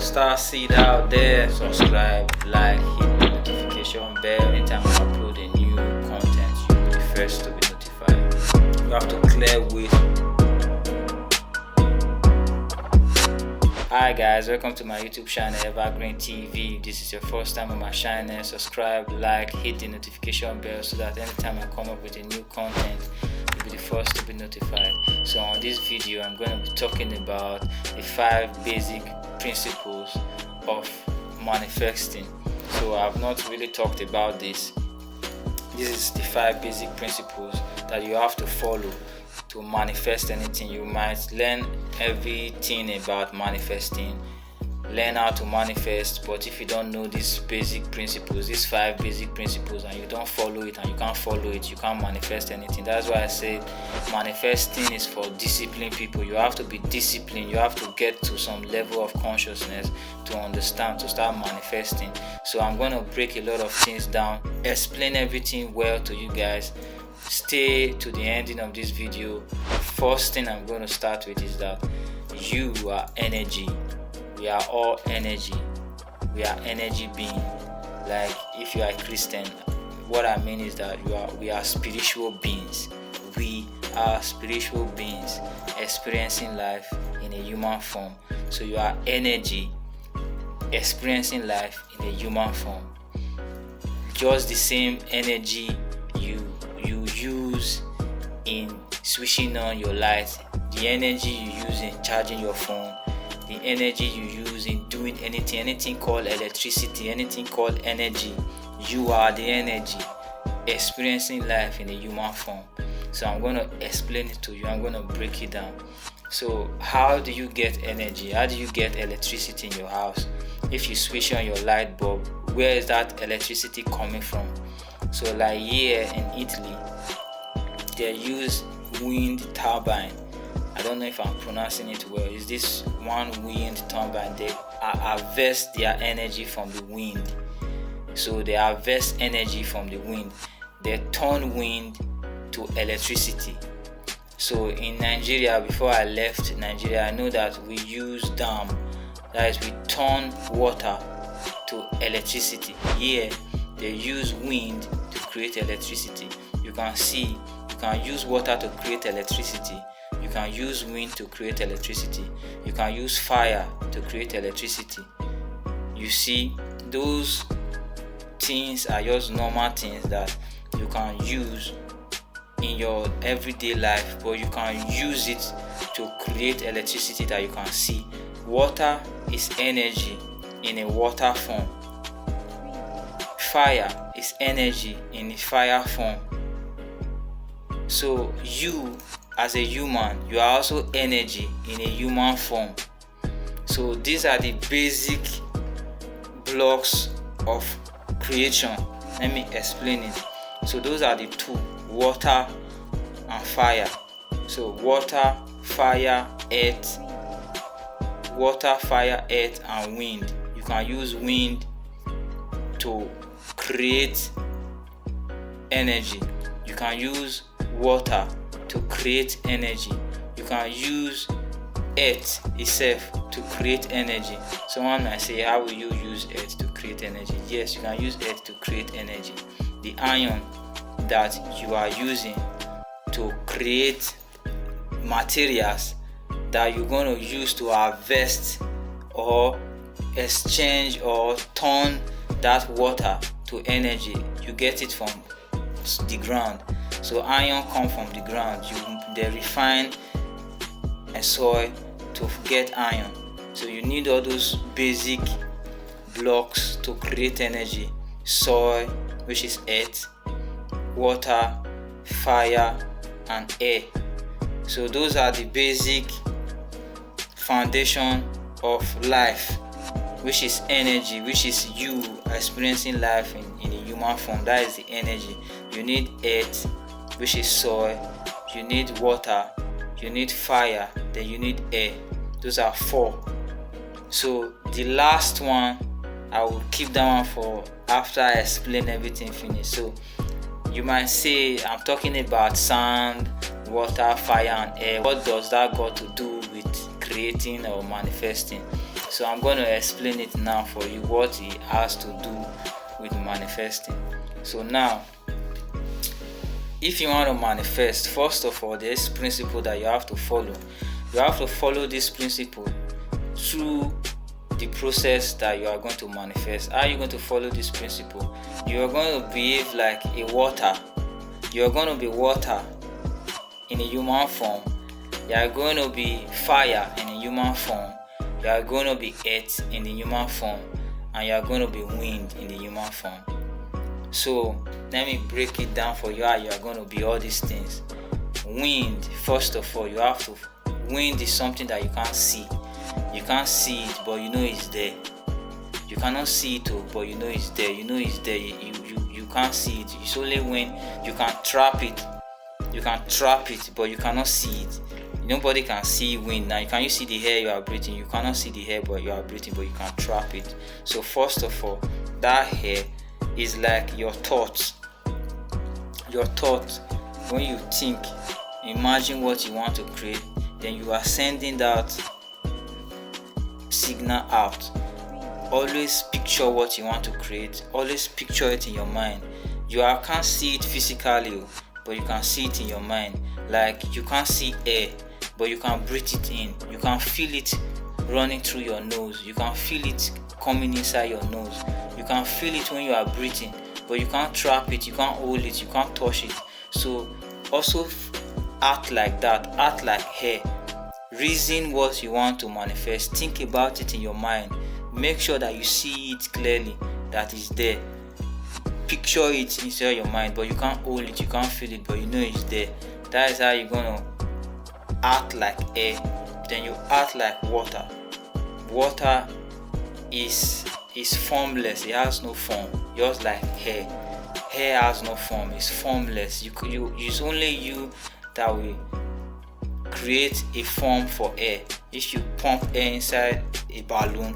star seed out there. Subscribe, like, hit the notification bell. Anytime I upload a new content, you'll be the first to be notified. You have to clear with. Hi guys, welcome to my YouTube channel Evergreen TV. If this is your first time on my channel, subscribe, like, hit the notification bell so that anytime I come up with a new content, you'll be the first to be notified. So on this video, I'm going to be talking about the 5 basic principles of manifesting. So I've not really talked about this. This is the 5 basic principles that you have to follow to manifest anything. You might learn everything about manifesting, learn how to manifest, but if you don't know these basic principles, these 5 basic principles, and you don't follow it and you can't follow it, you can't manifest anything. That's why I say manifesting is for disciplined people. You have to be disciplined. You have to get to some level of consciousness to understand, to start manifesting. So I'm going to break a lot of things down, explain everything well to you guys. Stay to the ending of this video. First thing I'm going to start with is that you are energy. We are all energy. We are energy beings. Like if you are a Christian, what I mean is that we are spiritual beings. We are spiritual beings experiencing life in a human form. So you are energy experiencing life in a human form. Just the same energy you use in switching on your lights, the energy you use in charging your phone, the energy you use in doing anything called electricity, anything called energy. You are the energy experiencing life in a human form. So I'm going to explain it to you. I'm going to break it down. So how do you get energy? How do you get electricity in your house? If you switch on your light bulb, where is that electricity coming from? So like here in Italy, they use wind turbine. I don't know if I'm pronouncing it well. Is this one wind turbine? They harvest their energy from the wind. So they harvest energy from the wind. They turn wind to electricity. So in Nigeria, before I left Nigeria, I know that we use dam. That is, we turn water to electricity. Here, they use wind to create electricity. You can see, you can use water to create electricity. You can use wind to create electricity. You can use fire to create electricity. You see, those things are just normal things that you can use in your everyday life, but you can use it to create electricity that you can see. Water is energy in a water form. Fire is energy in a fire form. So you as a human, you are also energy in a human form. So these are the basic blocks of creation. Let me explain it. So those are the 2, water and fire. So water, fire, earth, and wind. You can use wind to create energy. You can use water to create energy. You can use earth itself to create energy. Someone might say, how will you use earth to create energy? Yes, you can use earth to create energy. The iron that you are using to create materials that you're going to use to harvest or exchange or turn that water to energy, you get it from the ground. So iron comes from the ground. They refine a soil to get iron. So you need all those basic blocks to create energy: soil, which is earth, water, fire, and air. So those are the basic foundation of life, which is energy, which is you experiencing life in a human form. That is the energy. You need earth, which is soil. You need water. You need fire. Then you need air. Those are 4. So the last one, I will keep that one for after I explain everything finished. So you might say, I'm talking about sand, water, fire, and air. What does that got to do with creating or manifesting? So I'm going to explain it now for you, what it has to do with manifesting. So now, if you want to manifest, first of all, there's principle that you have to follow. You have to follow this principle through the process that you are going to manifest. How are you going to follow this principle? You are going to behave like a water. You are going to be water in a human form. You are going to be fire in a human form. You are going to be earth in the human form. And you are going to be wind in the human form. So let me break it down for you how you are going to be all these things. Wind, first of all, you have to. Wind is something that you can't see. You can't see it, but you know it's there. You cannot see it, but you know it's there. You know it's there. You can't see it. It's only when you can trap it. You can trap it, but you cannot see it. Nobody can see wind. Now, can you see the air you are breathing? You cannot see the air, but you are breathing, but you can trap it. So first of all, that air is like your thoughts. Your thoughts, when you think, imagine what you want to create, then you are sending that signal out. Always picture what you want to create. Always picture it in your mind. You can't see it physically, but you can see it in your mind. Like you can't see air, but you can breathe it in. You can feel it running through your nose. You can feel it coming inside your nose. You can feel it when you are breathing, but you can't trap it, you can't hold it, you can't touch it. So also act like that. Act like air. Reason what you want to manifest. Think about it in your mind. Make sure that you see it clearly, that is there. Picture it inside your mind, but you can't hold it, you can't feel it, but you know it's there. That is how you're gonna act like air. Then you act like water. Water is formless. It has no form, just like hair. Hair has no form. It's formless. It's only you that will create a form for air. If you pump air inside a balloon,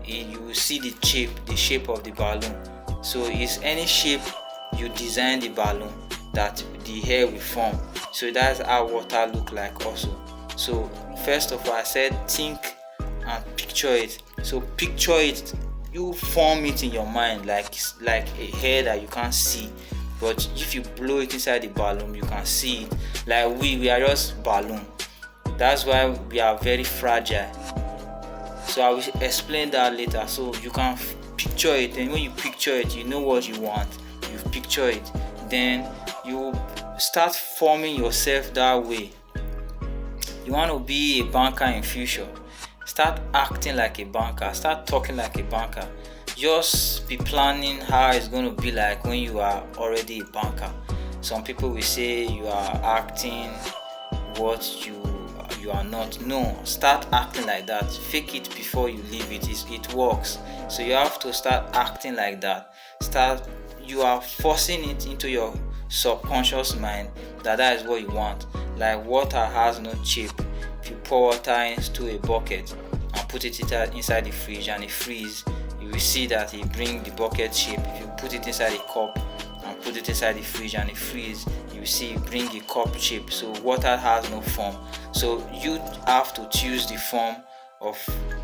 you will see the shape of the balloon. So it's any shape you design the balloon that the air will form. So that's how water look like also. So first of all, I said think and picture it. So picture it. You form it in your mind like a hair that you can't see. But if you blow it inside the balloon, you can see it. Like we are just balloon. That's why we are very fragile. So I will explain that later. So you can picture it, and when you picture it, you know what you want. You picture it, then you start forming yourself that way. You want to be a banker in future. Start acting like a banker. Start talking like a banker. Just be planning how it's going to be like when you are already a banker. Some people will say you are acting what you are not. No, start acting like that. Fake it before you leave it. It works. So you have to start acting like that. You are forcing it into your subconscious mind that is what you want. Like water has no shape. If you pour water into a bucket and put it inside the fridge and it freeze, you will see that it brings the bucket shape. If you put it inside a cup and put it inside the fridge and it freeze, you will see it bring a cup shape. So water has no form. So you have to choose the form of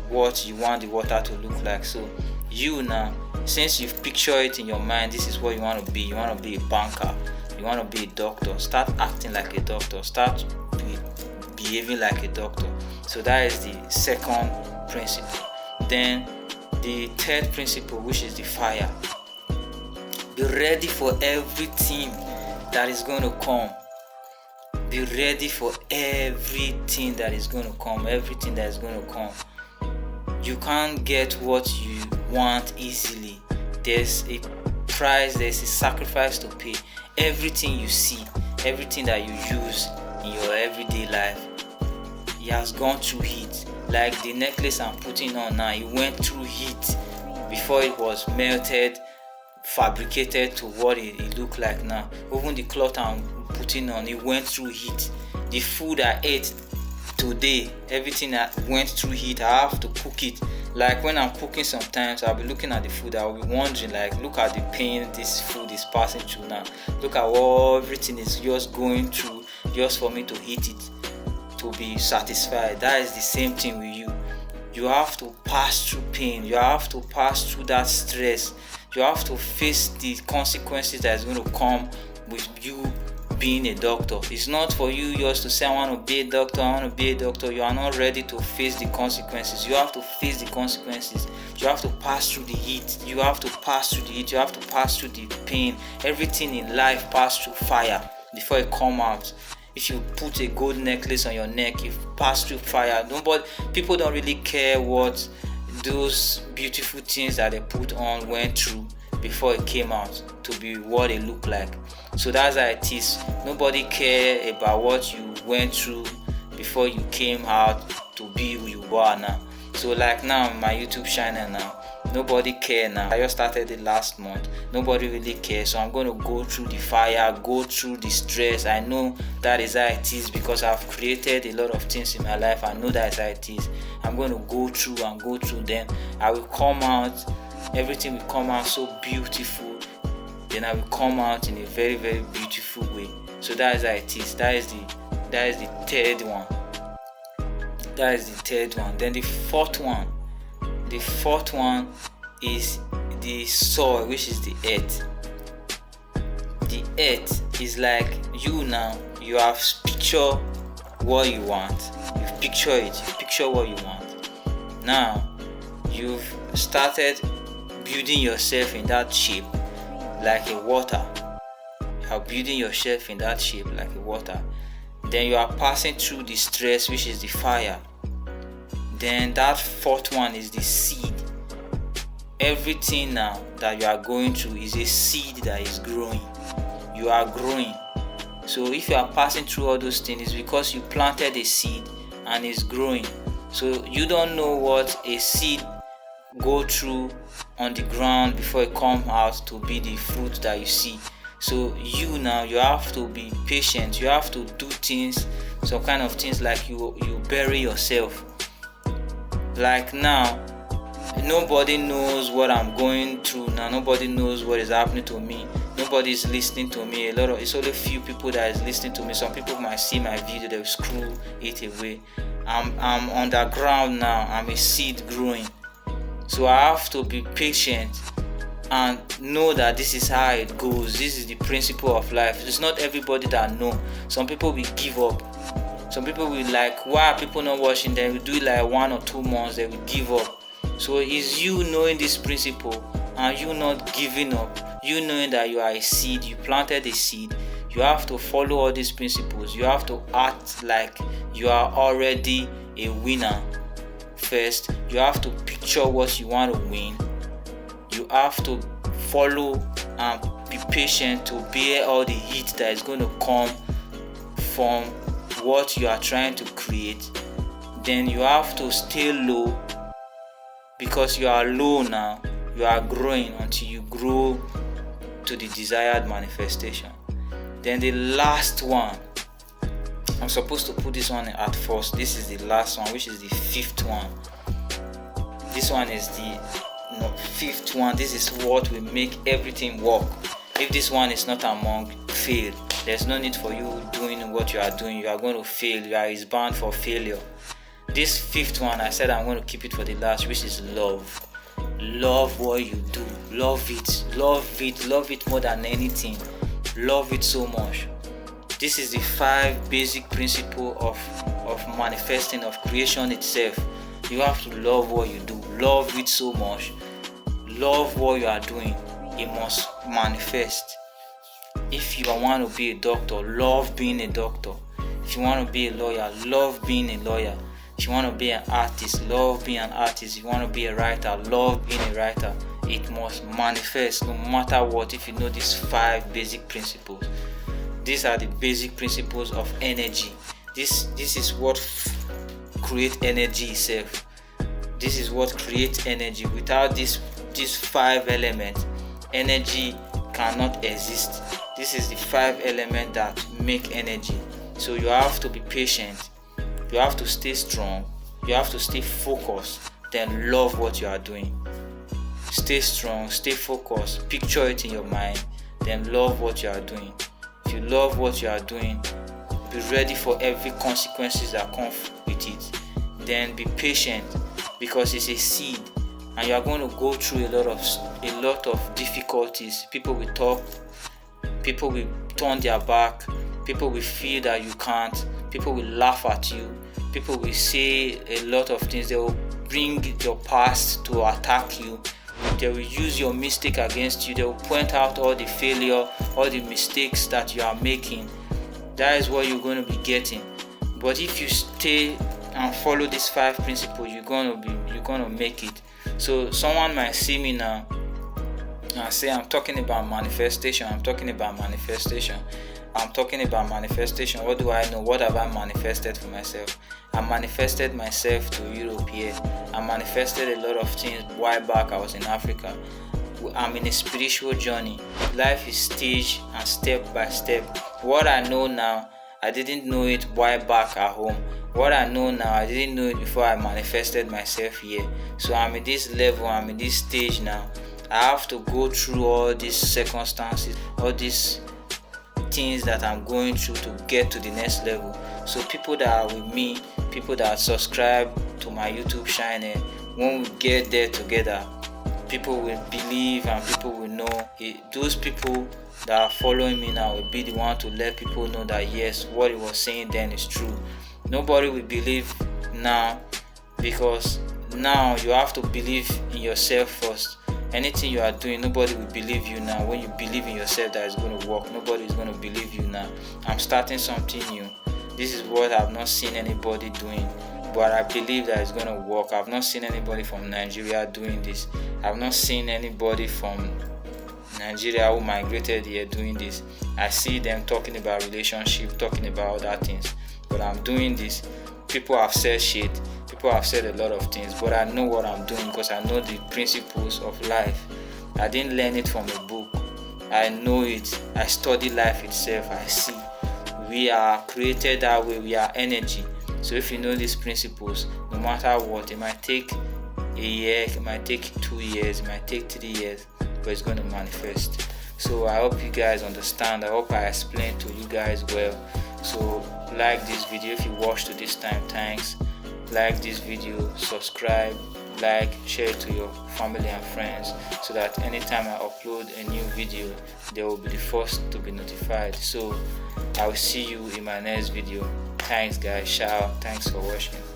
what you want the water to look like. So you now, since you've pictured it in your mind, this is what you want to be. You want to be a banker. You want to be a doctor. Start acting like a doctor. Start behaving like a doctor. So that is the second principle. Then the third principle, which is the fire. Be ready for everything that is going to come. Be ready for everything that is going to come. Everything that is going to come. You can't get what you want easily. There's a price, there's a sacrifice to pay. Everything you see, everything that you use in your everyday life, it has gone through heat. Like the necklace I'm putting on now, it went through heat before it was melted, fabricated to what it looked like now. Even the cloth I'm putting on, it went through heat. The food I ate today, everything that went through heat, I have to cook it. Like when I'm cooking, sometimes I'll be looking at the food, I'll be wondering, like, look at the pain this food is passing through now. Look at what everything is just going through just for me to eat it, to be satisfied. That is the same thing with you. You have to pass through pain. You have to pass through that stress. You have to face the consequences that is going to come with you being a doctor. It's not for you just to say, I want to be a doctor, I want to be a doctor. You are not ready to face the consequences. You have to face the consequences. You have to pass through the heat. You have to pass through the heat. You have to pass through the pain. Everything in life pass through fire before it come out. If you put a gold necklace on your neck, you pass through fire. People don't really care what those beautiful things that they put on went through before it came out to be what it looked like. So that's how it is. Nobody care about what you went through before you came out to be who you are now. So like now, my YouTube channel now, nobody care now. I just started it last month. Nobody really cares. So I'm going to go through the fire, go through the stress. I know that is how it is because I've created a lot of things in my life. I know that is how it is. I'm going to go through and go through them. I will come out. Everything will come out so beautiful. Then I will come out in a very, very beautiful way. So that is how it is. That is the third one. That is the third one. Then the fourth one. The fourth one is the soil, which is the earth. The earth is like you now. You have picture what you want. You've pictured it. You picture what you want. Now you've started building yourself in that shape like a water. You are building yourself in that shape like a water. Then you are passing through the stress, which is the fire. Then that fourth one is the seed. Everything now that you are going through is a seed that is growing. You are growing. So if you are passing through all those things, it's because you planted a seed and it's growing. So you don't know what a seed go through on the ground before it come out to be the fruit that you see. So you now, you have to be patient. You have to do things, some kind of things like you bury yourself. Like now, nobody knows what I'm going through now. Nobody knows what is happening to me. Nobody is listening to me. It's only few people that is listening to me. Some people might see my video, they will screw it away. I'm underground now. I'm a seed growing. So I have to be patient and know that this is how it goes. This is the principle of life. It's not everybody that know. Some people will give up. Some people will like, why are people not watching? They will do it like 1 or 2 months, they will give up. So it's you knowing this principle and you not giving up. You knowing that you are a seed, you planted a seed. You have to follow all these principles. You have to act like you are already a winner. First, you have to picture what you want to win. You have to follow and be patient to bear all the heat that is going to come from what you are trying to create. Then you have to stay low because you are low now. You are growing until you grow to the desired manifestation. Then the last one, I'm supposed to put this one at first. This is the last one, which is the fifth one. This one is the fifth one. This is what will make everything work. If this one is not among, fail. There's no need for you doing what you are doing. You are going to fail. You are bound for failure. This fifth one, I said I'm going to keep it for the last, which is love. Love what you do. Love it. Love it. Love it more than anything. Love it so much. This is the 5 basic principles of manifesting, of creation itself. You have to love what you do. Love it so much. Love what you are doing. It must manifest. If you want to be a doctor, love being a doctor. If you want to be a lawyer, love being a lawyer. If you want to be an artist, love being an artist. If you want to be a writer, love being a writer. It must manifest no matter what. If you know these 5 basic principles. These are the basic principles of energy. This is what creates energy itself. This is what creates energy. Without these 5 elements, energy cannot exist. This is the 5 elements that make energy. So you have to be patient. You have to stay strong. You have to stay focused. Then love what you are doing. Stay strong, stay focused. Picture it in your mind. Then love what you are doing. If you love what you are doing, be ready for every consequences that come with it. Then be patient. because it's a seed, and you are going to go through a lot of difficulties. People will talk, people will turn their back, people will feel that you can't, people will laugh at you, people will say a lot of things. They will bring your past to attack you. They will use your mistake against you. They will point out all the failure, all the mistakes that you are making. That is what you're going to be getting. But if you stay and follow these 5 principles, you're going to make it. So someone might see me now and say, I'm talking about manifestation. What do I know? What have I manifested for myself? I manifested myself to Europe here. I manifested a lot of things while back I was in Africa. I'm in a spiritual journey. Life is staged and step by step. What I know now, I didn't know it while back at home. What I know now, I didn't know it before I manifested myself here. So I'm in this level, I'm in this stage now. I have to go through all these circumstances, all these things that I'm going through to get to the next level. So people that are with me, people that subscribe to my YouTube channel, when we get there together, people will believe and people will know. Those people that are following me now will be the one to let people know that yes, what he was saying then is true. Nobody will believe now, because now you have to believe in yourself first. Anything you are doing, nobody will believe you now. When you believe in yourself that it's going to work, nobody is going to believe you now. I'm starting something new. This is what I've not seen anybody doing, but I believe that it's going to work. I've not seen anybody from Nigeria doing this. I've not seen anybody from Nigeria who migrated here doing this. I see them talking about relationship, talking about other things, but I'm doing this. People have said shit, people have said a lot of things, but I know what I'm doing because I know the principles of life. I didn't learn it from a book. I know it. I study life itself. I see. We are created that way. We are energy. So if you know these principles, no matter what, it might take a year, it might take 2 years, it might take 3 years, but it's going to manifest. So I hope you guys understand. I hope I explained to you guys well. So like this video. If you watched to this time, thanks. Like this video, subscribe, like, share it to your family and friends, so that anytime I upload a new video, they will be the first to be notified. So I will see you in my next video. Thanks guys. Ciao. Thanks for watching.